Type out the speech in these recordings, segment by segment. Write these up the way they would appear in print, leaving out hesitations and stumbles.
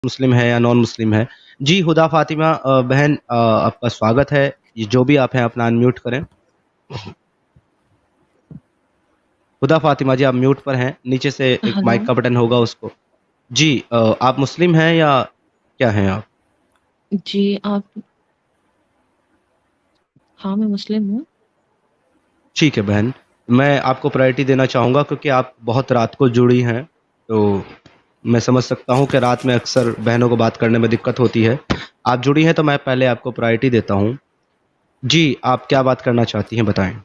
मुस्लिम है या non Muslim है। जी, हुदा फ़ातिमा बहन, आपका स्वागत है। ये जो भी आप हैं अपना अनम्यूट करें। हुदा फ़ातिमा जी, आप म्यूट पर हैं, नीचे से एक हेलो। माइक का बटन होगा उसको। जी, आप मुस्लिम हैं या क्या हैं आप? जी, आप हाँ, मैं मुस्लिम हूँ। ठीक है बहन, मैं आपको प्रायोरिटी देना चाहूँगा क्योंकि आप बहुत रात को जुड़ी हैं, तो मैं समझ सकता हूँ कि रात में अक्सर बहनों को बात करने में दिक्कत होती है। आप जुड़ी हैं तो मैं पहले आपको प्रायोरिटी देता हूँ। जी, आप क्या बात करना चाहती हैं बताएँ?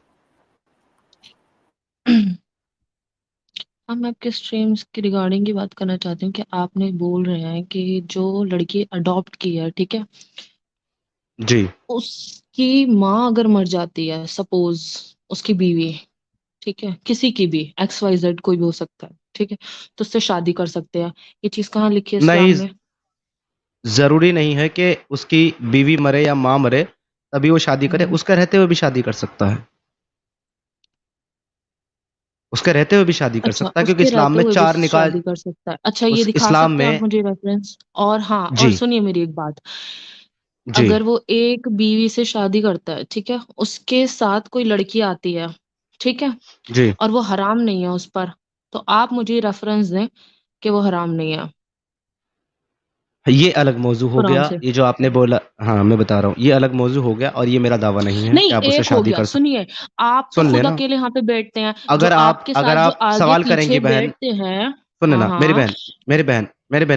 मैं आपके स्ट्रीम्स के रिगार्डिंग ही बात करना चाहती हूँ कि आपने बोल रहे हैं कि जो लड़की अडॉप्ट की है, ठीक है? जी, उसकी माँ अगर मर जाती है, सपोज़ उसकी बीवी, ठीक है? किसी की भी, एक्स, वाई, ज़ेड कोई भी हो सकता है, ठीक है? तो उससे शादी कर सकते हैं। ये चीज़ कहाँ लिखी है इस्लाम नहीं, में? ज़रूरी नहीं है कि उसकी बीवी मरे या माँ मरे, तभी वो शादी करे, हुँ। उसके रहते हुए भी शादी कर सकता है। उसके रहते हुए भी शादी कर अच्छा, सकता है क्योंकि उसके इस्लाम रहते में हुए भी 4 निकाह शादी कर सकता है। अच्छा, ये उस दिखा इस्लाम सकते हैं आप में मुझे रेफ़रेंस? और हाँ, और जी, सुनिए मेरी एक बात। जी, अगर वो एक बीवी से शादी करता है, ठीक है? उसके साथ कोई लड़की आती है, ठीक है? जी। और वो हराम नहीं है उस पर, तो आप मुझे रेफ़रेंस दें कि वो हराम नहीं है, ये अलग मौज़ू हो कुरान गया, से। ये जो आपने बोला हाँ, मैं बता रहा हूँ, ये अलग मौज़ू हो गया और ये मेरा दावा नहीं है कि नहीं, आप उससे एक हो शादी गया, कर सकते। सुनिए, आप तो सुन खुद लेना, अकेले यहाँ पे बैठते हैं, जो अगर आप आपके साथ अगर जो आप सवाल आगे-पीछे करेंगी बहन, बैठते हैं। सुने हाँ, ना हाँ। मेरी बहन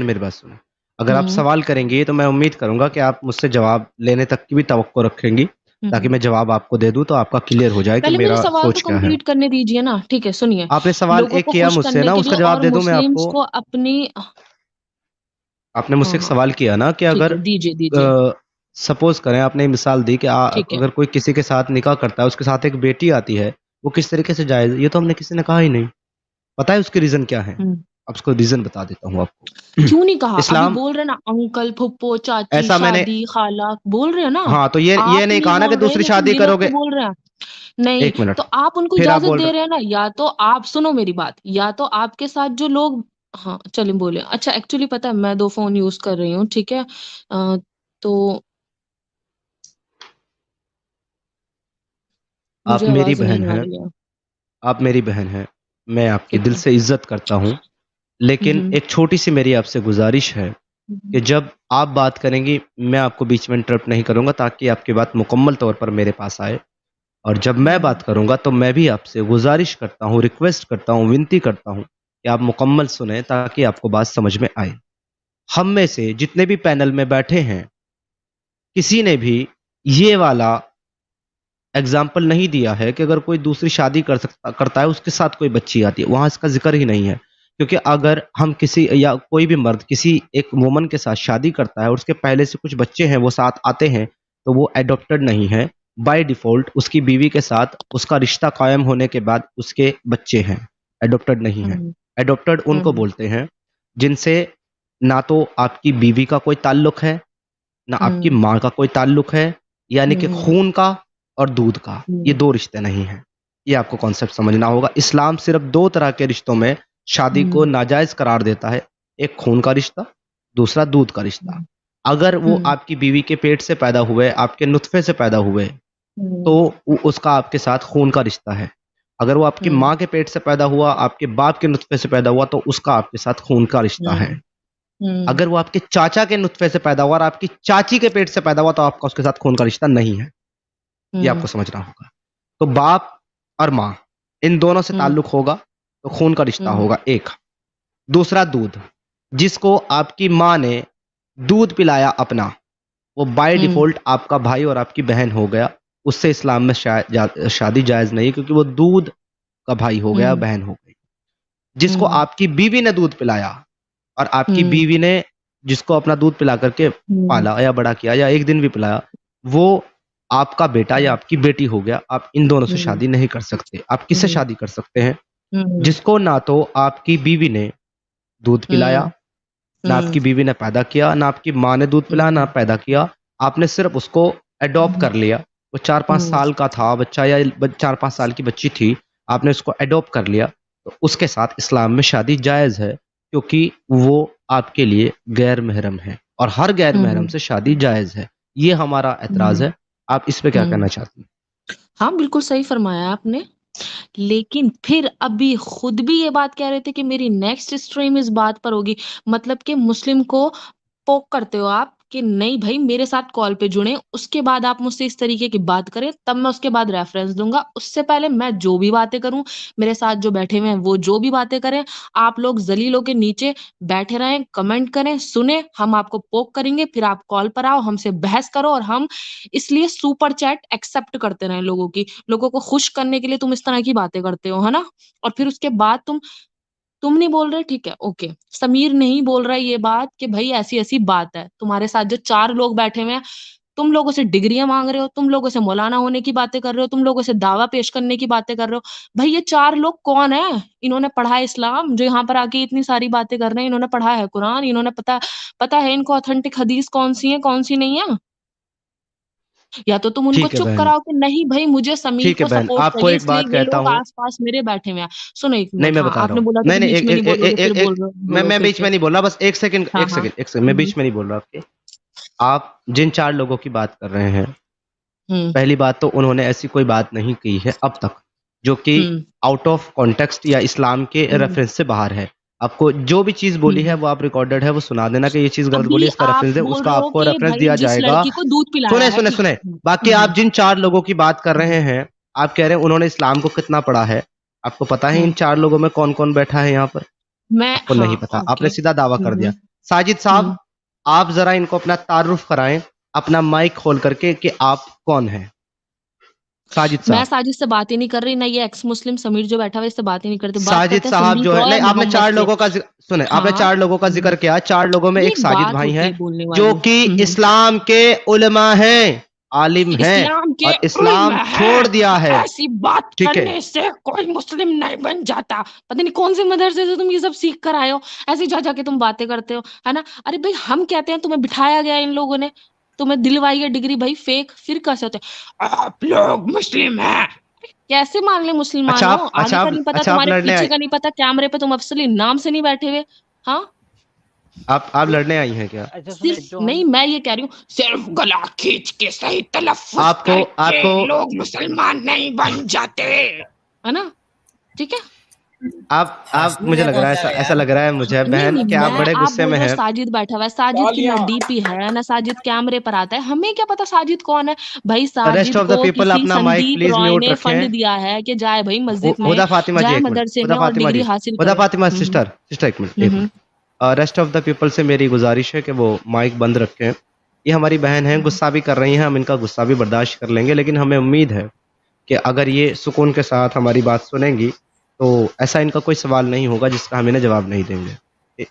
मेरी बात सुनो। अगर आप हुँ, सवाल करेंगी तो मैं उम्मीद करूँगा कि आप मुझसे जवाब लेने तक की भी तवक्को रखेंगी, ताकि हुँ। मैं जवाब आपको दे दूँ तो आपका क्लियर हो जाए कि पहले मुझे मेरा सवाल तो सोच क्या है। कंप्लीट करने दीजिए ना। ठीक है, सुनिए, आपने सवाल लोगों एक को किया खुश मुझसे करने ना, के लिए उसका जवाब और दे दूँ मैं मुस्लिम्स आपको? को अपनी आपने हाँ, मुझसे एक हाँ, सवाल किया ना कि ठीक अगर है, दीजिए, दीजिए। सपोज़ करें, आपने मिसाल दी कि ठीक है। अगर कोई किसी के साथ निकाह करता है, उसके साथ एक बेटी आती है, वो किस तरीके से जायज़ है? ये तो हमने किसी ने कहा ही नहीं। पता है उसके रीज़न क्या है? हुँ। अब उसको रीज़न बता देता हूँ आपको। क्यों नहीं कहा? अभी इस्लाम बोल रहे हैं ना, अंकल, फूफो, चाची, ऐसा मैंने शादी, खाला, बोल रहे हैं ना। हाँ, तो ये आप नहीं नहीं कहा ना कि बोल रहे, दूसरी लेकिन शादी ये लोग तो करोगे। बोल रहे हैं। नहीं, 1 मिनट, तो आप उनको फिर आप इजाज़त बोल दे रहे रहे हैं ना, या तो आप सुनो मेरी बात, या तो आपके साथ जो लोग हाँ, चलिए बोलिए। अच्छा, एक्चुअली पता है मैं 2 फ़ोन यूज़ कर रही हूँ, ठीक है? तो मुझे आप मेरी आवाज़ बहन नहीं आ हैं, रही है। आप मेरी बहन हैं, मैं आपकी ठीक दिल है। से इज़्ज़त करता हूँ, हुँ, लेकिन हुँ। एक छोटी-सी मेरी आपसे गुज़ारिश है हुँ, कि हुँ। जब आप बात करेंगी, मैं आपको बीच में इंटरप्ट नहीं करूँगा ताकि आपकी बात मुकम्मल तौर पर मेरे पास आए। और जब मैं बात हुँ, करूँगा तो मैं भी आपसे गुज़ारिश करता हूँ, रिक्वेस्ट करता हूँ, विनती करता हूँ कि आप मुकम्मल सुनें ताकि आपको बात समझ में आए। हम में से जितने भी पैनल में बैठे हैं, किसी ने भी ये वाला एग्ज़ाम्पल नहीं दिया है कि अगर कोई दूसरी शादी करता है, उसके साथ कोई बच्ची आती है, वहाँ इसका ज़िक्र ही नहीं है। क्योंकि अगर हम किसी या कोई भी मर्द किसी एक वुमन के साथ शादी करता है और उसके पहले से कुछ बच्चे हैं, वो साथ आते हैं, तो वो एडॉप्टेड नहीं है। बाय डिफ़ॉल्ट उसकी बीवी के साथ उसका रिश्ता कायम होने के बाद उसके बच्चे हैं, एडॉप्टेड नहीं हैं। हुँ, एडॉप्टेड हुँ, उनको हुँ, बोलते हैं, जिनसे ना तो आपकी बीवी का कोई ताल्लुक है, ना आपकी हुँ, माँ का कोई ताल्लुक है, यानी कि हुँ, खून का और दूध का, ये हुँ, 2 रिश्ते नहीं हैं। ये आपको कॉन्सेप्ट समझना होगा। इस्लाम सिर्फ़ 2 तरह के रिश्तों में शादी को हुँ, नाजायज़ करार देता है। एक खून का रिश्ता, दूसरा दूध का रिश्ता। हुँ, अगर वो हुँ, आपकी बीवी के पेट से पैदा हुए, आपके नुत्फ़े से पैदा हुए, तो हुँ, उसका आपके साथ खून का रिश्ता है। अगर वो आपकी हुँ, माँ के पेट से पैदा हुआ, आपके बाप के नुत्फ़े से पैदा हुआ, तो उसका आपके साथ खून का रिश्ता है। हुँ, हुँ, अगर वो आपके चाचा के नुत्फ़े से पैदा हुआ और आपकी चाची के पेट से पैदा हुआ, तो आपका उसके साथ खून का रिश्ता नहीं है। ये हुँ, आपको समझना होगा। तो बाप और माँ, इन दोनों से हुँ, ताल्लुक होगा, तो खून का रिश्ता हुँ, होगा एक। दूसरा दूध, जिसको आपकी माँ ने दूध पिलाया अपना, वो बाय हुँ, डिफ़ॉल्ट आपका भाई और आपकी बहन हो गया। उससे इस्लाम में शादी जायज़ नहीं है क्योंकि वो दूध का भाई हो गया, हुँ, बहन हो गई। जिसको हुँ, आपकी बीवी ने दूध पिलाया और आपकी हुँ, बीवी ने जिसको अपना दूध पिला कर के हुँ, पाला या बड़ा किया या एक दिन भी पिलाया, वो आपका बेटा या हुँ, आपकी बेटी हो गया। आप इन दोनों से हुँ, शादी नहीं कर सकते। आप किससे हुँ, शादी कर सकते हैं? हुँ, जिसको ना तो आपकी बीवी ने दूध पिलाया, हुँ, ना हुँ, आपकी बीवी ने पैदा किया, ना आपकी माँ ने दूध पिलाया, ना हुँ, पैदा किया। आपने सिर्फ़ उसको एडॉप्ट हुँ, कर लिया। वो 4-5 हुँ, साल का था बच्चा या ब 4-5 साल की बच्ची थी, आपने उसको एडॉप्ट कर लिया, तो उसके साथ इस्लाम में शादी जायज़ है, क्योंकि वो आपके लिए गैर महरम है और हर गैर महरम हम्म से शादी जायज़ है। ये हमारा ऐतराज़ हम्म है। आप इस पे क्या कहना हम्म चाहती हैं? हाँ, बिल्कुल सही फरमाया आपने। लेकिन फिर अभी खुद भी ये बात कह रहे थे कि मेरी नेक्स्ट स्ट्रीम इस बात पर होगी, मतलब कि मुस्लिम को पोक करते हो आप कि नहीं भाई मेरे साथ कॉल पे जुड़े, उसके बाद आप मुझसे इस तरीके की बात करें, तब मैं उसके बाद रेफरेंस दूंगा। उससे पहले मैं जो भी बातें करूं, मेरे साथ जो बैठे हुए हैं वो जो भी बातें करें, आप लोग जलीलों के नीचे बैठे रहें, कमेंट करें, सुने, हम आपको पोक करेंगे, फिर आप कॉल पर आओ, हमसे बहस करो, और हम इसलिए सुपर चैट एक्सेप्ट करते रहें लोगों की। लोगों को खुश करने के लिए तुम इस तरह की बातें करते हो, है ना? और फिर उसके बाद तुम नहीं बोल रहे, ठीक है, ओके। समीर नहीं बोल रहा है ये बात कि भाई ऐसी-ऐसी बात है। तुम्हारे साथ जो 4 लोग बैठे हुए हैं, तुम लोगों से डिग्रियाँ माँग रहे हो, तुम लोगों से मौलाना होने की बातें कर रहे हो, तुम लोगों से दावा पेश करने की बातें कर रहे हो। भाई ये 4 लोग कौन हैं? इन्होंने पढ़ा है इस्लाम, जो यहाँ पर आके इतनी सारी बातें कर रहे हैं, इन्होंने पढ़ा है कुरान, इन्होंने पता पता है इनको ऑथेंटिक हदीस कौन-सी है, कौन-सी नहीं है? या तो तुम उनको ठीक है चुप बहन, कराओ कि नहीं भाई मुझे समीर ठीक है को बहन। सपोर्ट आपको चाहिए, एक इसलिए बात ये कहता लोग हूँ। आस-पास मेरे बैठे हुए हैं। सुनो 1 नहीं, मिनट, मैं हाँ, बता रहा आपने हूँ। बोला था नहीं, कि नहीं, बीच में नहीं बोलोगे, फिर बोल रहे हो बोलो मैं फिर बीच से। में नहीं बोल रहा, बस 1 सेकंड, हाँ, 1 हाँ। सेकंड, 1 सेकंड, मैं हुँ, बीच में नहीं बोल रहा आपके। आप जिन 4 लोगों की बात कर रहे हैं, हुँ, पहली बात तो उन्होंने ऐसी कोई बात नहीं की है अब तक, जो कि हुँ, आउट ऑफ कॉन्टेक्स्ट या इस्लाम के हुँ, रेफरेंस से बाहर है। आपको जो भी चीज़ बोली है हुँ। वो आप रिकॉर्डेड है, वो सुना देना कि ये चीज़ गलत बोली अभी है, इसका आप रेफरेंस दें, बोल उसका रहे हो आपको कि रेफरेंस भाई दिया जिस जाएगा। लड़की को दूध पिलाया सुने, है, सुने, ठीक है। सुने, बाकी हुँ, आप जिन 4 लोगों की बात कर हुँ, रहे हैं, आप कह रहे हैं उन्होंने इस्लाम को कितना पढ़ा है। आपको पता है इन हुँ। 4 लोगों में कौन-कौन बैठा है यहाँ पर? मैं आपको नहीं हाँ, पता, ओके। आपने सीधा दावा हुँ, कर दिया। हुँ, साजिद साहब, हुँ। आप ज़रा इनको अपना तारुफ कराएँ, अपना माइक खोल करके कि आप कौन हैं? साजिद मैं साहब। साजिद से बात ही नहीं कर रही, ना ये एक्स मुस्लिम समीर जो बैठा हुआ है इससे बात ही नहीं करते। बात साजिद करते हैं साहब संदीप जो है, रॉय नहीं, और आपने मोहम्मद 4 से। लोगों का सुने, आपने हाँ। 4 लोगों का हुँ। ज़िक्र किया, 4 लोगों में ये एक एक साजिद बात भाई होती हैं, है बोलने जो वाली। कि हुँ, हुँ। इस्लाम के उलमा हैं, आलिम हैं इस्लाम के और इस्लाम उलमा छोड़ है, दिया है। ऐसी बात ठीक है? करने से कोई मुस्लिम नहीं बन जाता। पता नहीं कौन से मदरसे से तुम ये सब सीख कर आए हो, ऐसे जा-जा के तुम बातें करते हो, है ना? अरे भई हम कहते हैं तुम्हें बिठाया गया है इन लोगों ने, तुम्हें दिलवाई है डिग्री भाई फेक, फिर कैसे होते हैं, आप लोग मुस्लिम हैं। कैसे मान लें मुसलमान हो? आगे का नहीं पता, अच्छा आप तुम्हारे लड़ने पीछे आई, का नहीं पता, कैमरे पे तुम असली नाम से नहीं बैठे हुए। हाँ? आप लड़ने आई हैं क्या? अच्छा सुने सिर्फ जो हम नहीं, मैं ये कह रही हूँ, सिर्फ गला खींच के सही तलफ़्फ़ुज़ आपको करके आपको लोग मुसलमान नहीं बन जाते। है ना? ठीक है? आप मुझे हँसने लग कौन रहा है, सा ऐसा है ऐसा यार? लग रहा है मुझे नहीं, बहन नहीं, कि आप मैं बड़े आप गुस्से बोल में रहे हो हैं। साजिद बैठा हुआ है, साजिद की ना डीपी है, ना साजिद कैमरे पर आता है, हमें क्या पता साजिद कौन है? भई रेस्ट साजिद ऑफ द को पीपल किसी अपना mic Sandeep please Roy mute ने फंड रखें। दिया है कि जाए भई मस्जिद में, हुदा फातिमा जी जाए 1 मिनट, मदरसे में हुदा और फातिमा डिग्री जी, हासिल हुदा करे। फातिमा हुँ, हुँ। सिस्टर, सिस्टर 1 मिनट, हुँ, 1 हुँ। Minute. Rest of the people से मेरी गुज़ारिश है कि वो माइक बंद रखें। ये हमारी बहन हैं, हुँ, गुस्सा भी कर रही हैं, हम इनका गुस्सा भी बर्दाश्त कर लेंगे, लेकिन हमें उम्मीद है कि अगर ये सुकून के साथ हमारी बात सुनेंगी, तो ऐसा इनका कोई सवाल नहीं होगा जिसका हम इन्हें जवाब नहीं देंगे। इ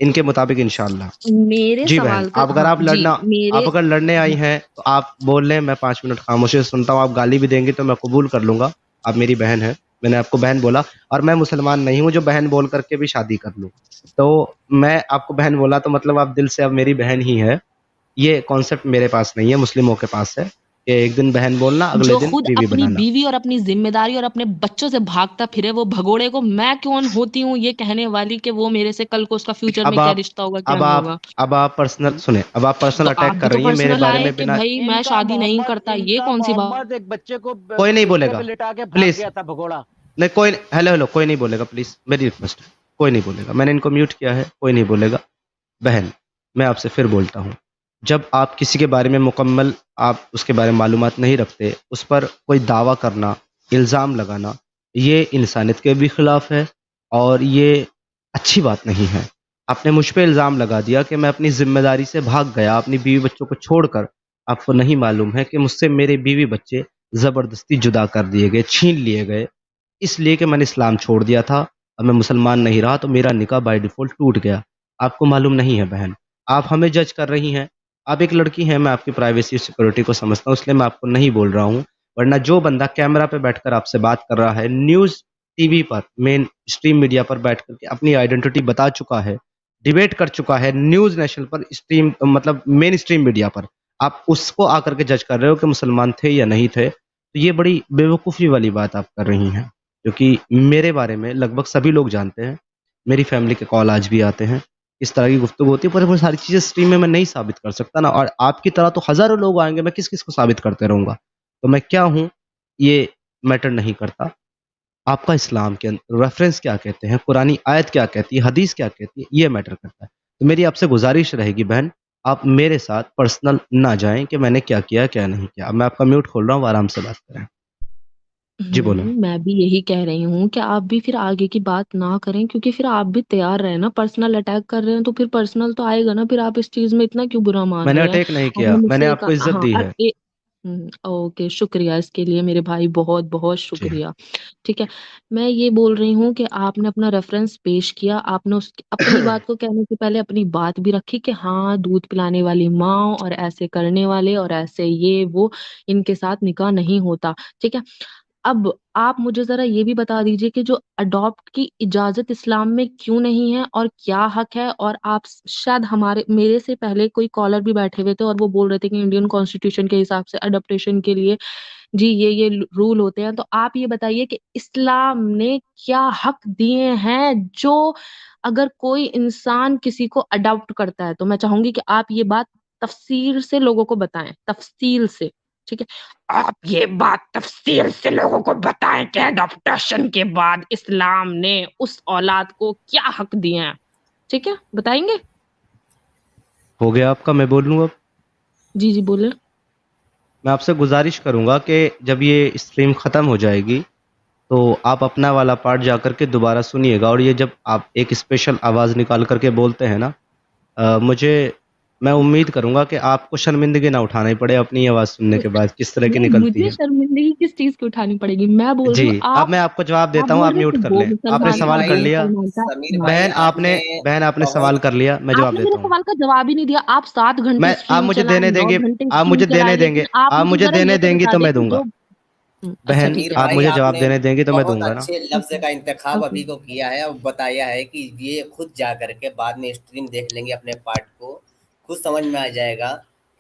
इनके मुताबिक इंशाअल्लाह। मेरे जी बहन, सवाल का हाँ, जी, मेरे आप अगर लड़ने आई हैं, तो आप बोल लें, मैं 5 मिनट खामोशी से सुनता हूँ, आप गाली भी देंगी तो मैं कबूल कर लूँगा, आप मेरी बहन हैं, मैंने आपको बहन बोला और मैं मुसलमान नहीं हूँ जो बहन बोल कर के भी शादी कर लूँ। तो मैं आपको बहन बोला तो मतलब आप दिल से अब मेरी बहन ही हैं, ये कॉन्सेप्ट मेरे पास नहीं है, मुस्लिमों के पास है, कि एक दिन बहन बोलना, अगले जो दिन खुद बीवी अपनी बनाना। बीवी और अपनी ज़िम्मेदारी और अपने बच्चों से भागता फिरे, वो भगोड़े को मैं कौन होती हूँ ये कहने वाली कि वो मेरे से कल को उसका फ्यूचर में अब क्या आप रिश्ता होगा, क्या अब नहीं आप होगा। अब आप पर्सनल सुने, अब आप पर्सनल तो आप अटैक भी कर तो रही हैं मेरे पर्सनल बारे आए में कि बिना। भई मैं शादी नहीं करता, ये इनका कौन-सी बात। मोहम्मद एक बच्चे को कोई नहीं बिस्तर बोलेगा, पे लिटा के भाग प्लीज़। गया था भगोड़ा। नहीं, हेलो, हेलो, कोई नहीं बोलेगा प्लीज़, मेरी रिक्वेस्ट है, कोई नहीं बोलेगा। मैंने इनको म्यूट किया है, कोई नहीं बोलेगा। बहन, मैं आपसे फिर बोलता हूँ, जब आप किसी के बारे में मुकम्मल आप उसके बारे में मालूमात नहीं रखते, उस पर कोई दावा करना, इल्ज़ाम लगाना, ये इंसानियत के भी खिलाफ़ है और ये अच्छी बात नहीं है। आपने मुझ पे इल्ज़ाम लगा दिया कि मैं अपनी ज़िम्मेदारी से भाग गया, अपनी बीवी-बच्चों को छोड़कर। आपको नहीं मालूम है कि मुझसे मेरे बीवी-बच्चे ज़बरदस्ती जुदा कर दिए गए, छीन लिए गए, इसलिए कि मैंने इस्लाम छोड़ दिया था, अब मैं मुसलमान नहीं रहा, तो मेरा निकाह बाय डिफ़ॉल्ट टूट गया। आपको मालूम नहीं है बहन, आप हमें जज कर रही हैं। आप एक लड़की हैं, मैं आपकी प्राइवेसी सिक्योरिटी को समझता हूँ, इसलिए मैं आपको नहीं बोल रहा हूँ। वरना जो बंदा कैमरा पे बैठकर आपसे बात कर रहा है, न्यूज़ टीवी पर, मेन स्ट्रीम मीडिया पर बैठ कर के अपनी आइडेंटिटी बता चुका है, डिबेट कर चुका है, न्यूज़ नेशनल पर स्ट्रीम मतलब मेन स्ट्रीम मीडिया पर, आप उसको आकर के जज कर रहे हो कि मुसलमान थे या नहीं थे। तो ये बड़ी बेवकूफ़ी वाली बात आप कर रही हैं, क्योंकि मेरे बारे में लगभग सभी लोग जानते हैं। मेरी फैमिली के कॉल आज भी आते हैं। इस तरह की गुफ्तगू होती है, पर वो सारी चीज़ें स्ट्रीम में मैं नहीं साबित कर सकता ना, और आपकी तरह तो हज़ारों लोग आएँगे, मैं किस-किस को साबित करते रहूँगा। तो मैं क्या हूँ, ये मैटर नहीं करता। आपका इस्लाम के रेफ़रेंस क्या कहते हैं, कुरानी आयत क्या कहती है, हदीस क्या कहती है, ये मैटर करता है। तो मेरी आपसे गुज़ारिश रहेगी बहन, आप मेरे साथ पर्सनल ना जाएँ कि मैंने क्या किया, क्या नहीं किया। अब मैं आपका म्यूट खोल रहा हूँ, आराम से बात करें। जी, बोलें। मैं भी यही कह रही हूँ कि आप भी फिर आगे की बात ना करें, क्योंकि फिर आप भी तैयार रहे ना, पर्सनल अटैक कर रहे हैं तो फिर पर्सनल तो आएगा ना, फिर आप इस चीज़ में इतना क्यों बुरा मान मैंने रहे हैं? अटैक नहीं आपने किया, मैंने मुझसे एक आपको इज़्ज़त हाँ, दी अब है। ओके, शुक्रिया इसके लिए मेरे भाई, बहुत-बहुत जी। शुक्रिया। ठीक है? मैं ये बोल रही हूँ कि आपने अपना रेफ़रेंस पेश किया, आपने उस अपनी बात को कहने से पहले अपनी बात भी रखी कि हाँ, दूध पिलाने वाली माँ और ऐसे करने वाले और ऐसे ये वो, इनके साथ निकाह नहीं होता। ठीक है? अब आप मुझे ज़रा ये भी बता दीजिए कि जो अडॉप्ट की इजाज़त इस्लाम में क्यों नहीं है और क्या हक है? और आप शायद हमारे मेरे से पहले कोई कॉलर भी बैठे हुए थे और वो बोल रहे थे कि इंडियन कॉन्स्टिट्यूशन के हिसाब से अडॉप्टेशन के लिए जी ये रूल होते हैं। तो आप ये बताइए कि इस्लाम ने क्या हक दिए हैं जो अगर कोई इंसान किसी को अडॉप्ट करता है, तो मैं चाहूँगी कि आप ये बात तफ़सील से लोगों को बताएँ, तफ़सील से, ठीक है? आप ये बात तफ़सील से लोगों को बताएँ कि एडॉप्टेशन के बाद इस्लाम ने उस औलाद को क्या हक दिए हैं? ठीक है, बताएँगे? हो गया आपका, मैं बोल लूँ अब? जी, जी, बोलें। मैं आपसे गुज़ारिश करूँगा कि जब ये स्ट्रीम ख़त्म हो जाएगी, तो आप अपना वाला पार्ट जाकर के दोबारा सुनिएगा, और ये जब आप एक स्पेशल आवाज़ निकाल कर के बोलते हैं ना, मुझे मैं उम्मीद करूँगा कि आपको शर्मिंदगी ना उठानी पड़े अपनी आवाज़ सुनने के बाद, किस तरह की नहीं, निकलती मुझे है। शर्मिंदगी किस चीज़ की उठानी पड़ेगी? मैं बोल रही जी, हूँ अब मैं आपको जवाब आप देता हूँ, बोल आप रहे हो म्यूट कि कर वो लें। आपने मुसलमान था, सवाल कर वो लिया? मुसलमान था। समीर मैं भाई बहन आपने सवाल बहुत कर लिया, मैं जवाब आपने मेरे देता हूँ। सवाल का जवाब ही नहीं दिया। आप 7 घंटे मैं आप स्ट्रीम मुझे चलाएँ, देने 9 देंगे घंटे आप स्ट्रीम मुझे चलाएँ, देने लेकिन देंगे आप आप मुझे मुझे ज़रा देने ये तो देंगी बता तो दें मैं कि दूँगा। जो अच्छा बहन, ठीक समीर है। आप भाई मुझे जवाब आपने देने देंगी तो मैं बहुत दूँगा ना। अच्छे लफ्ज़ ओके, का इंतखाब ओके। अभी को किया है और बताया है कि ये खुद जा करके बाद में स्ट्रीम देख लेंगे अपने पार्ट को, खुद समझ में आ जाएगा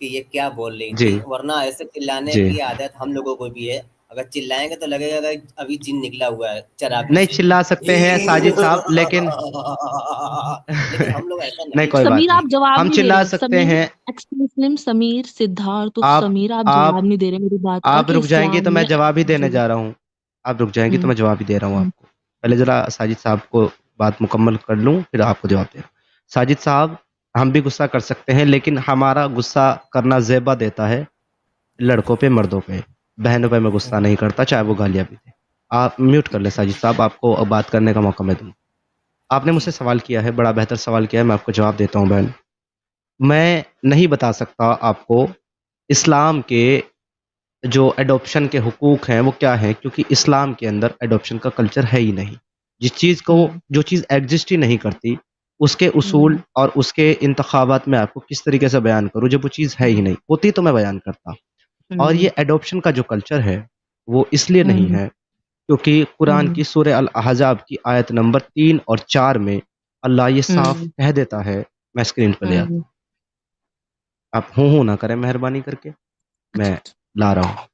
कि ये क्या बोल रही जी, थी, वरना ऐसे चिल्लाने जी। की आदत हम लोगों को भी है। अगर चिल्लाएँगे तो लगेगा कि अभी जिन निकला हुआ है चराग में नहीं से। चिल्ला सकते हैं साजिद साहब, लेकिन लेकिन हम लोग ऐसा नहीं, नहीं कोई बात समीर नहीं। करेंगे। आप जवाब हम नहीं दे चिल्ला रहे। सकते समीर हैं। मुस्लिम समीर, सिद्धार्थ उर्फ आप समीर, आप आप जवाब नहीं दे रहे मेरी बात का आप कि रुक जाएँगी इस्लाम तो मैं ने जवाब ही देने जी। जा रहा हूँ। आप रुक जाएँगी तो हुँ, मैं जवाब ही दे रहा हूँ हुँ, आपको। पहले ज़रा साजिद साहब को बात मुकम्मल कर लूँ, फिर आपको जवाब दे रहा हूँ। साजिद साहब, हम भी गुस्सा कर सकते हैं, लेकिन हमारा गुस्सा करना ज़ेबा देता है लड़कों पे, मर्दों पे। बहनों पे मैं गुस्सा नहीं करता, चाहे वो गालियाँ भी दें। आप म्यूट कर लें साजिद साहब, आपको अब बात करने का मौका मैं दूँ। आपने मुझसे सवाल किया है, बड़ा बेहतर सवाल किया है, मैं आपको जवाब देता हूँ बहन। मैं नहीं बता सकता आपको इस्लाम के जो एडॉप्शन के हुकूक हैं वो क्या हैं, क्योंकि इस्लाम के अंदर एडॉप्शन का कल्चर है ही नहीं। जिस चीज़ को हुँ, जो चीज़ एग्ज़िस्ट ही नहीं करती, उसके हुँ, उसूल और उसके इंतखाबात मैं आपको किस तरीके से बयान करूँ, जब वो चीज़ है ही नहीं। होती तो मैं बयान करता। और हुँ, ये एडॉप्शन का जो कल्चर है, वो इसलिए नहीं हुँ, है क्योंकि कुरान हुँ, की सूरह अल अहज़ाब की आयत नंबर 3 और 4 में अल्लाह ये साफ हुँ, कह देता है। मैं स्क्रीन पे ले आता हुँ। हूँ। आप हूँ ना करें मेहरबानी करके, अच्छा, मैं अच्छा। ला रहा हूँ।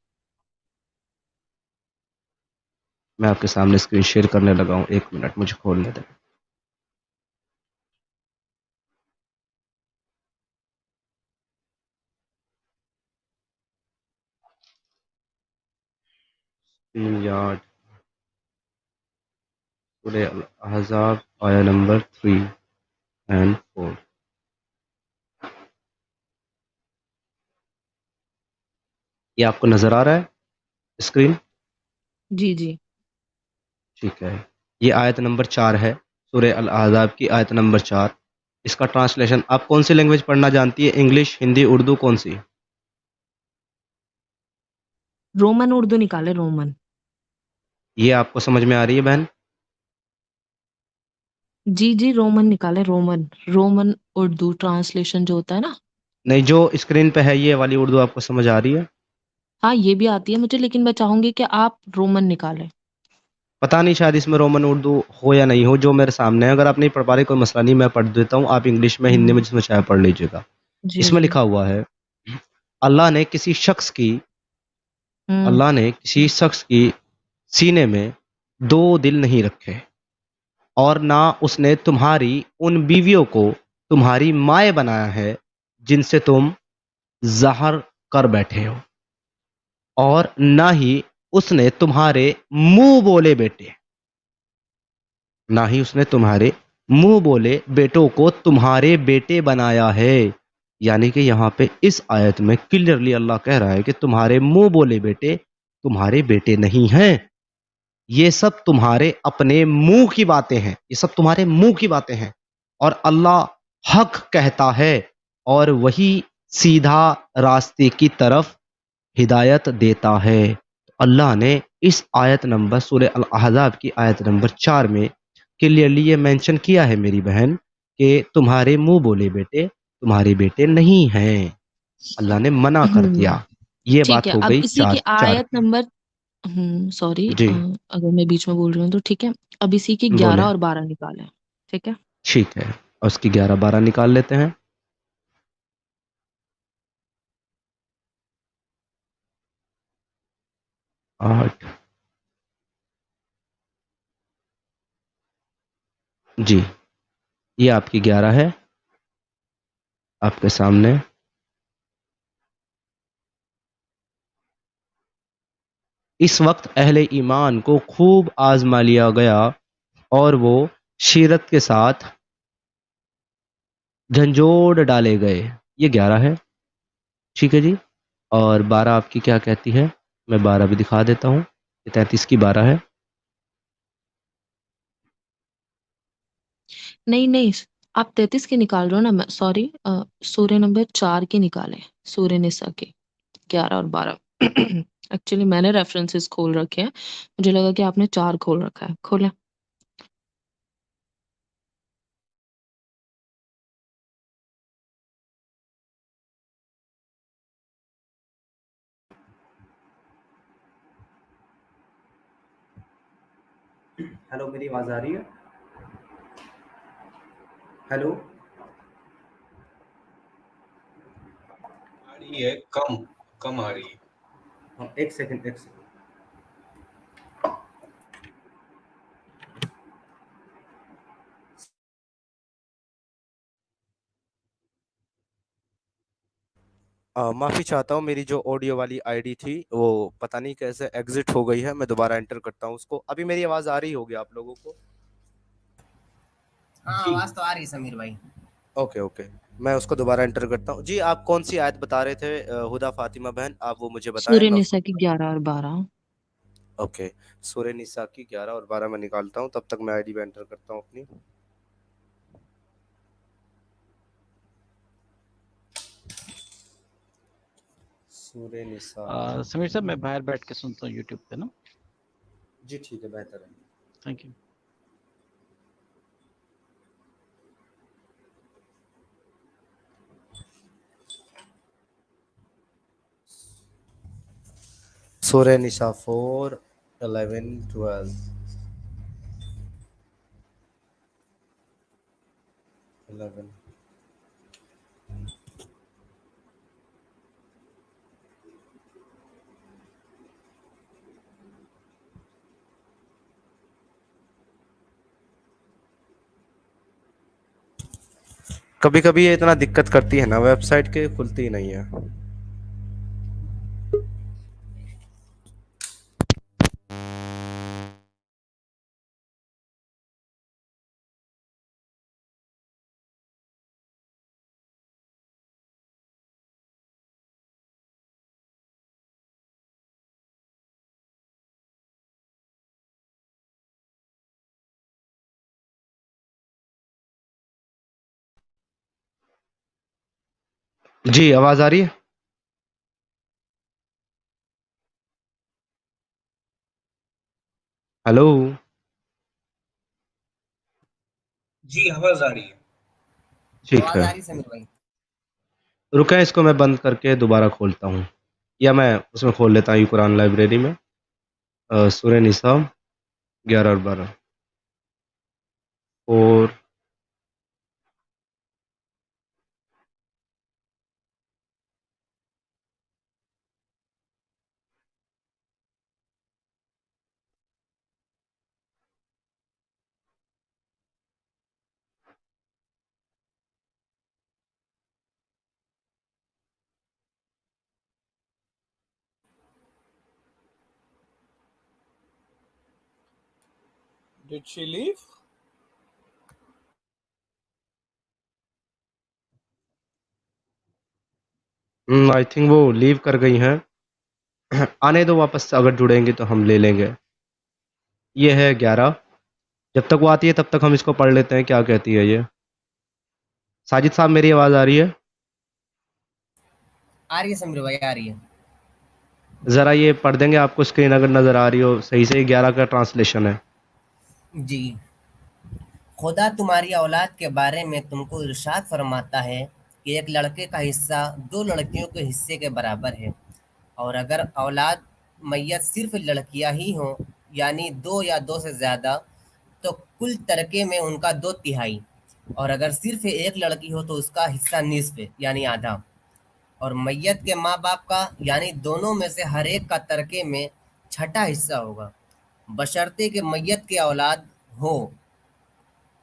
मैं आपके सामने स्क्रीन शेयर करने लगा हूँ, 1 मिनट मुझे खोलने दें। स्क्रीन यार्ड, सूरह अल अहज़ाब आया नंबर 3 एंड 4। ये आपको नज़र आ रहा है स्क्रीन? जी, जी। ठीक है। ये आयत नंबर 4 है, सूरह अल अहज़ाब की आयत नंबर 4। इसका ट्रांसलेशन आप कौन-सी लैंग्वेज पढ़ना जानती है? इंग्लिश, हिंदी, उर्दू कौन-सी? रोमन उर्दू निकालें, रोमन। ये आपको समझ में आ रही है बहन? जी, जी, रोमन निकालें, रोमन। रोमन उर्दू ट्रांसलेशन जो होता है ना? नहीं, जो स्क्रीन पे है ये वाली उर्दू आपको समझ आ रही है? हाँ, ये भी आती है मुझे, लेकिन मैं चाहूँगी कि आप रोमन निकालें। पता नहीं शायद इसमें रोमन उर्दू हो या नहीं हो, जो मेरे सामने है। अगर आप नहीं पढ़ पा रहे कोई मसला नहीं, मैं पढ़ देता हूँ, आप इंग्लिश में, हिंदी हुँ। में जिसमें चाहे पढ़ लीजिएगा। जी, इसमें जी। लिखा हुआ है, अल्लाह ने किसी शख्स की हुँ, अल्लाह ने किसी शख्स की सीने में 2 दिल नहीं रखे, और ना उसने तुम्हारी उन बीवियों को तुम्हारी माएँ बनाया है, जिनसे तुम ज़हर कर बैठे हो, और ना ही उसने तुम्हारे मुँह बोले बेटे, ना ही उसने तुम्हारे मुँह बोले बेटों को तुम्हारे बेटे बनाया है। यानी कि यहाँ पे इस आयत में क्लियरली अल्लाह कह रहा है कि तुम्हारे मुँह बोले बेटे तुम्हारे बेटे नहीं हैं। ये सब तुम्हारे अपने मुँह की बातें हैं, ये सब तुम्हारे मुँह की बातें हैं, और अल्लाह हक कहता है और वही सीधा रास्ते की तरफ हिदायत देता है। अल्लाह ने इस आयत नंबर सूरह अल अहज़ाब की आयत नंबर 4 में क्लियरली ये मेंशन किया है मेरी बहन कि तुम्हारे मुँह बोले बेटे तुम्हारे बेटे नहीं हैं। अल्लाह ने मना कर हम्म दिया। ये ठीक बात है। हो अब गई इसी की 4 आयत की। नंबर सॉरी, जी, अगर मैं बीच में बोल रही हूँ तो ठीक है। अब इसी की 11 बोलें। और 12 निकालें। ठीक है। ठीक है, और उसकी 11-12 निकाल लेते हैं। आठ, जी, ये आपकी 11 है, आपके सामने। इस वक्त अहले ईमान को खूब आजमा लिया गया और वो शीरत के साथ झंझोड़ डाले गए। ये 11 है, ठीक है जी। और 12 आपकी क्या कहती है? मैं 12 भी दिखा देता हूँ। ये 33 की 12 है। नहीं नहीं, आप 33 की निकाल रहे हो ना, मैं सॉरी, सूर्य नंबर 4 की निकालें। सूर्य निसा की 11 और 12। एक्चुअली मैंने रेफरेंसेस खोल रखे हैं, मुझे लगा कि आपने 4 खोल रखा है। खोलें। हेलो, मेरी आवाज आ रही है? हेलो। आ रही है, कम कम आ रही है। हाँ, एक सेकंड, एक सेकंड। माफ़ी चाहता हूँ, मेरी जो ऑडियो वाली आईडी थी वो पता नहीं कैसे एग्जिट हो गई है। मैं दोबारा एंटर करता हूँ उसको। अभी मेरी आवाज़ आ रही होगी आप लोगों को? हाँ, जी आवाज तो आ रही है समीर भाई। ओके ओके, मैं उसको दोबारा एंटर करता हूँ। जी, आप कौन सी आयत बता रहे थे हुदा फातिमा बहन? आप वो मुझे बताएं, सूर्य मैं निसा उसको। की 11 और 12। ओके, सूर्य निसा की 11 और 12 में निकालता हूँ, तब तक मैं आईडी में एंटर करता हूँ अपनी। सूर्य निसा। समीर साहब, मैं बाहर बैठ के सुनता हूँ यूट्यूब पे ना। जी ठीक है, बेहतर है। Thank you. सूर्य निसा 4, 11, 12, 11। कभी कभी ये इतना दिक्कत करती है ना, वेबसाइट के खुलती ही नहीं है। जी, आवाज आ रही है? हेलो। जी, आवाज आ रही है। ठीक आवाज है, आ रही है समीर भाई। रुकें, इसको मैं बंद करके दोबारा खोलता हूँ, या मैं उसमें खोल लेता हूँ कुरान लाइब्रेरी में। सूरह निसा 11 और 12। और Did she leave? I think वो लीव कर गई हैं। आने दो वापस, अगर जुड़ेंगे तो हम ले लेंगे। ये है 11। जब तक वो आती है तब तक हम इसको पढ़ लेते हैं, क्या कहती है ये। साजिद साहब, मेरी आवाज़ आ रही है? आ रही है समीर भाई, आ रही है। ज़रा ये पढ़ देंगे, आपको स्क्रीन अगर नज़र आ रही हो सही से। 11 का ट्रांसलेशन है। जी। खुदा तुम्हारी औलाद के बारे में तुमको इरशाद फरमाता है कि एक लड़के का हिस्सा 2 लड़कियों के हिस्से के बराबर है, और अगर औलाद मैयत सिर्फ लड़कियां ही हों, यानी 2 या 2 से ज़्यादा, तो कुल तरके में उनका 2/3, और अगर सिर्फ एक लड़की हो तो उसका हिस्सा निस्फ यानी आधा, और मैयत के माँ बाप का यानी दोनों में से हर एक का तरके में छठा हिस्सा होगा, बशर्ते कि मैयत की औलाद हो।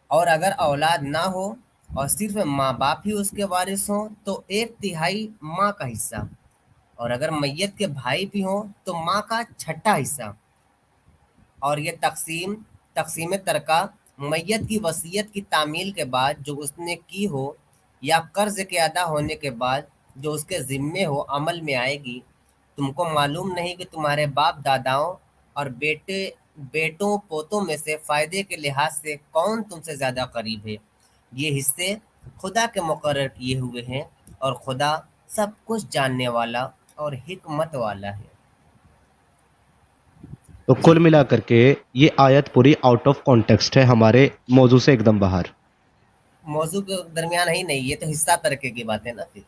और अगर औलाद ना हो और सिर्फ माँ बाप ही उसके वारिस हों तो 1/3 माँ का हिस्सा, और अगर मैयत के भाई भी हों तो माँ का छठा हिस्सा। और ये तकसीम तरका मैयत की वसीयत की तामील के बाद जो उसने की हो, या कर्ज के अदा होने के बाद जो उसके ज़िम्मे हो, अमल में आएगी। तुमको मालूम नहीं कि तुम्हारे बाप दादाओं और बेटों पोतों में से फ़ायदे के लिहाज से कौन तुमसे ज़्यादा करीब है। ये हिस्से खुदा के मुकर्रर किए हुए हैं, और खुदा सब कुछ जानने वाला और हिकमत वाला है। तो कुल मिला करके ये आयत पूरी आउट ऑफ कॉन्टेक्स्ट है, हमारे मौजू से एकदम बाहर। मौजू के दरमियान ही नहीं, ये तो हिस्सा तरके की बात है ना फिर।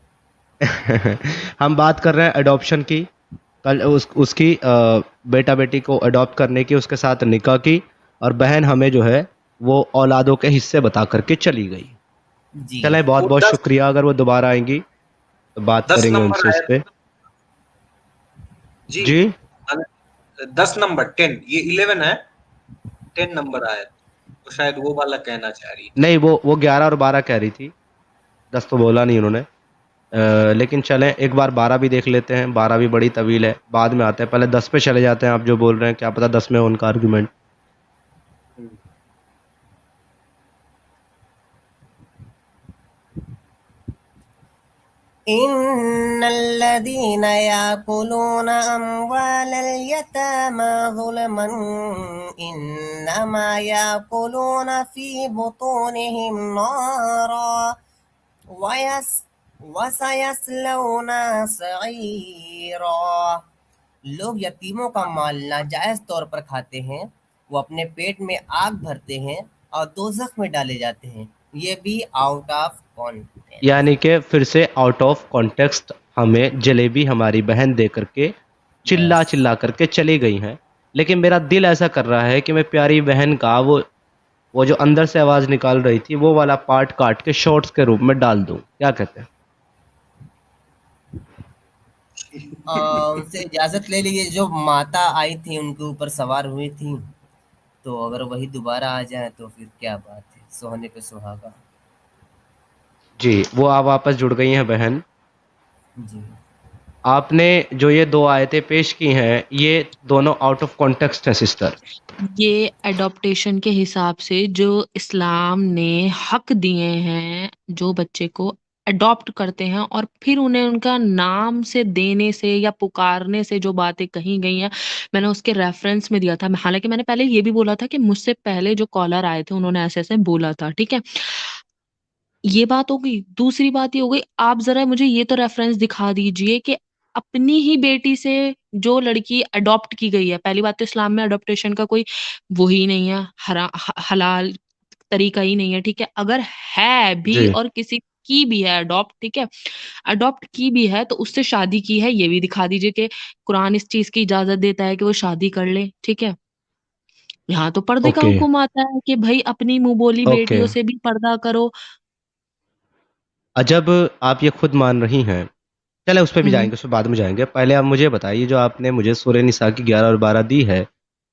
हम बात कर रहे हैं अडॉप्शन की। कल उसकी बेटा बेटी को अडॉप्ट करने की, उसके साथ निकाह की, और बहन हमें जो है वो औलादों के हिस्से बता करके चली गई। जी। चलें, बहुत वो बहुत 10 शुक्रिया। अगर वो दोबारा आएंगी तो बात 10 करेंगे नंबर उनसे इस आयत पे। जी। जी 10 नंबर 10, ये 11 है, 10 नंबर आयत, तो शायद वो वाला कहना चाह रही है। नहीं, वो 11 और 12 कह रही थी, 10 तो बोला नहीं उन्होंने। लेकिन चलें एक बार 12 भी देख लेते हैं। 12 भी बड़ी तवील है, बाद में आते हैं। पहले 10 पे चले जाते हैं। आप जो बोल रहे हैं क्या पता 10 में हो उनका आर्गुमेंट। इन्नल्लज़ीना याकुलूना अम्वालल यतामा ज़ुल्मन इन्नमा याकुलूना फी बुतूनिहिम नारा वसयस्लौना सईरा। लोग यतीमों का माल नाजायज तौर पर खाते हैं, वो अपने पेट में आग भरते हैं और दोज़ख में डाले जाते हैं। ये भी आउट ऑफ कॉन्टेक्स्ट। यानी कि फिर से आउट ऑफ कॉन्टेक्स्ट हमें जलेबी हमारी बहन दे करके चिल्ला Yes. चिल्ला करके चली गई हैं। लेकिन मेरा दिल ऐसा कर रहा है कि मैं प्यारी बहन का वो जो अंदर से आवाज़ निकाल रही थी वो वाला पार्ट काट के शॉर्ट्स के रूप में डाल दूं। क्या कहते हैं? उनसे इजाज़त ले लीजिए। जो माता आई थी उनके ऊपर सवार हुई थी, तो अगर वही दोबारा आ जाए तो फिर क्या बात है, सोहने पे सुहागा। जी, वो आप वापस जुड़ गई हैं बहन। जी। आपने जो ये 2 आयतें पेश की हैं, ये दोनों आउट ऑफ कॉन्टेक्स्ट हैं सिस्टर। ये अडॉप्टेशन के हिसाब से जो इस्लाम ने हक दिए हैं, जो बच्चे को अडॉप्ट करते हैं और फिर उन्हें उनका नाम से देने से या पुकारने से जो बातें कही गई हैं, मैंने उसके रेफरेंस में दिया था। हालाँकि मैंने पहले ये भी बोला था कि मुझसे पहले जो कॉलर आए थे उन्होंने ऐसे-ऐसे बोला था, ठीक है? ये बात हो गई। दूसरी बात ये हो गई, आप ज़रा मुझे ये तो रेफ़रेंस दिखा दीजिए कि अपनी ही बेटी से जो लड़की अडॉप्ट की गई है, पहली बात तो इस्लाम में अडॉप्टेशन का कोई वो ही नहीं है, हलाल तरीका ही नहीं है, ठीक है? अगर है भी जी, और किसी की भी है अडॉप्ट, ठीक है? अडॉप्ट की भी है तो उससे शादी की है, ये भी दिखा दीजिए कि कुरान इस चीज़ की इजाज़त देता है कि वो शादी कर ले, ठीक है? यहाँ तो पर्दे का ओके, हुक्म आता है कि भई अपनी मुँह बोली ओके। बेटियों से भी पर्दा करो। जब आप ये खुद मान रही हैं, चलें उस पे भी हुँ, हुँ। जाएँगे, उस पे बाद में जाएँगे। पहले आप मुझे बताइए, जो आपने मुझे सूरह निसा की 11 और 12 दी है, हाँ,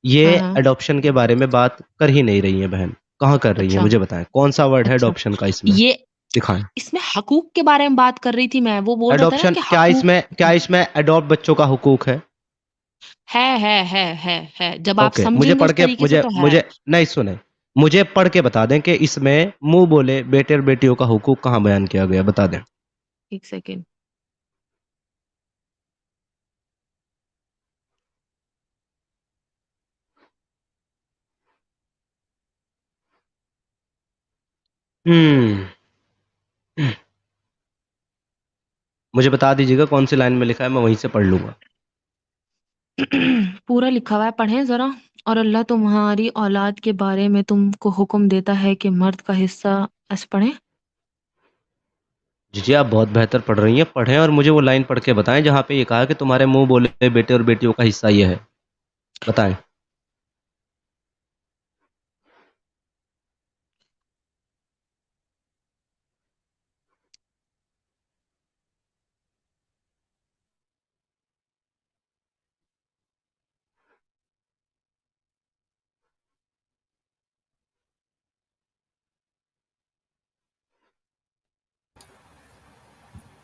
ये हाँ। अडॉप्शन के बारे में बात कर ही नहीं रही हैं बहन। कहाँ कर रही हैं अच्छा, मुझे बताएँ? कौन-सा वर्ड है अच्छा। अडॉप्शन का इसमें? ये दिखाएँ। इसमें हकूक के बारे में बात कर रही थी मैं, वो बोल रहा था ना अडॉप्शन कि हकूक क्या इसमें अडॉप्ट बच्चों का हुकूक है? है। जब आप ओके, समझेंगे उस तरीके से तो है। मुझे नहीं सुने, मुझे पढ़ के बता दें कि इसमें मुंह बोले बेटे और बेटियों का हुकूक कहाँ बयान किया गया, बता दें। एक सेकेंड। हम्म मुझे बता दीजिएगा कौन सी लाइन में लिखा है, मैं वहीं से पढ़ लूंगा। पूरा लिखा हुआ है, पढ़ें जरा। और अल्लाह तुम्हारी औलाद के बारे में तुमको हुक्म देता है कि मर्द का हिस्सा, ऐसे पढ़ें। जी आप बहुत बेहतर पढ़ रही हैं, पढ़ें और मुझे वो लाइन पढ़ के बताएं जहाँ पे ये कहा कि तुम्हारे मुंह बोले बेटे और बेटियों का हिस्सा ये है, बताएं।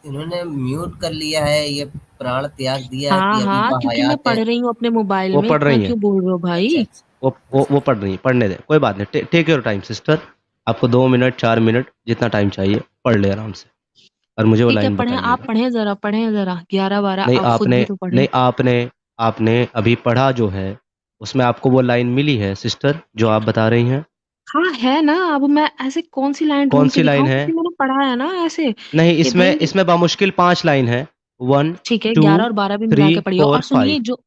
इन्होंने म्यूट कर लिया है, ये प्राण त्याग दिया कि अभी हाँ, क्योंकि मैं बहयात है। पढ़ रही हूँ अपने मोबाइल वो में, पढ़ इतना रही हैं, क्यों बोल रहे हो अच्छा भाई? अच्छा। वो पढ़ रही हैं, पढ़ने दें, कोई बात नहीं। टेक योर टाइम सिस्टर, आपको 2 मिनट 4 मिनट जितना टाइम चाहिए पढ़ ले आराम से, और मुझे वो ठीक है, लाइन पढ़ें, आप बताइएगा। पढ़ें जरा 11-12, नहीं आप खुद आपने भी तो पढ़ें। नहीं आपने आपने अभी पढ़ा जो है, उसमें आपको वो लाइन मिली है सिस्टर जो आप बता रही हैं? हाँ है ना, अब मैं ऐसे कौन सी लाइन कौन ढूंढ के सी लाइन दिखाऊं, है? क्योंकि मैंने पढ़ा है ना ऐसे नहीं, कि भाई। इसमें बामुश्किल 5 लाइन है। वन ठीक है, टू 11 और 12 भी थ्री मिला के पढ़िए और फोर सुनिए फाइव जो।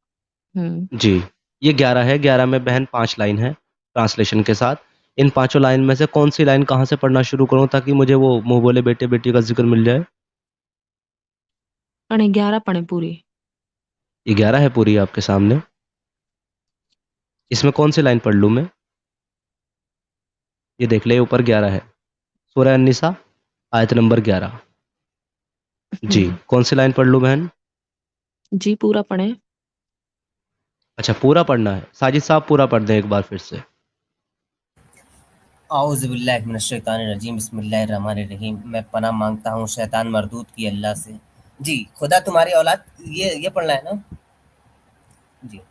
हम्म। जी, ये 11 है, 11 में बहन 5 लाइन है ट्रांसलेशन के साथ। इन पांचों लाइन में से कौन सी लाइन कहाँ से पढ़ना शुरू करूं ताकि मुझे वो मुंह बोले बेटे बेटी का जिक्र मिल जाए? पढ़े, 11 पढ़े पूरी। ये 11 है पूरी आपके सामने, इसमें कौन सी लाइन पढ़ लूं मैं? ये देख ले, ऊपर 11 है, सूरह अन-निसा आयत नंबर 11। जी, हम्म। कौन सी लाइन पढ़ लूं बहन? जी पूरा पढ़े। अच्छा पूरा पढ़ना है, साजिद साहब पूरा पढ़ दें एक बार फिर से। औज़ुबिल्लाहिमिनश्शैतानिर्रजीम, बिस्मिल्लाहिर्रहमानिर्रहीम। मैं पनाह मांगता हूँ शैतान मरदूद की अल्लाह से। जी, खुदा तुम्हारी औलाद, ये पढ़ना है ना? जी। जी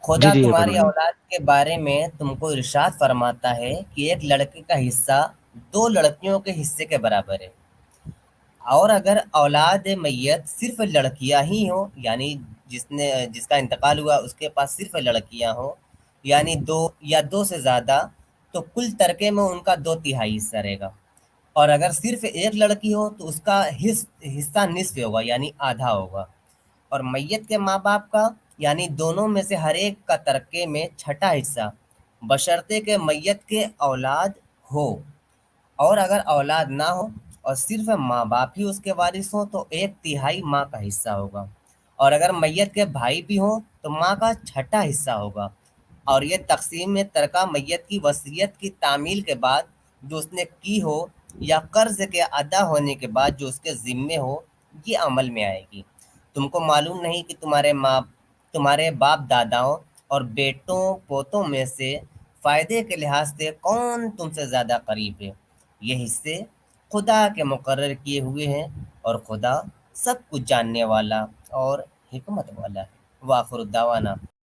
खुदा जी, ये तुम्हारी पढ़ना है। औलाद के बारे में तुमको इरशाद फरमाता है कि एक लड़के का हिस्सा 2 लड़कियों के हिस्से के बराबर है। और अगर औलाद मैयत सिर्फ लड़कियां ही हो, यानी जिसका इंतकाल हुआ उसके पास सिर्फ लड़कियां हो, यानी 2 या 2 से ज़्यादा, तो कुल तरके में उनका 2/3 हिस्सा रहेगा। और अगर सिर्फ एक लड़की हो तो उसका हिस्सा निस्फ होगा, यानी आधा होगा। और मैयत के माँ बाप का, यानी दोनों में से हर एक का तरके में छठा हिस्सा, बशर्ते के मैयत के औलाद हो। और अगर औलाद ना हो और सिर्फ माँ बाप ही उसके वारिस हों तो 1/3 माँ का हिस्सा होगा। और अगर मैयत के भाई भी हों तो माँ का छठा हिस्सा होगा। और ये तक़सीम में तरका मैयत की वसीयत की तामील के बाद जो उसने की हो, या कर्ज के अदा होने के बाद जो उसके ज़िम्मे हो, ये अमल में आएगी। तुमको मालूम नहीं कि तुम्हारे बाप दादाओं और बेटों पोतों में से फ़ायदे के लिहाज से कौन तुमसे ज़्यादा करीब है। ये हिस्से खुदा के मुकर्रर किए हुए हैं, और खुदा सब कुछ जानने वाला और हिकमत वाला है। वाखिर दावाना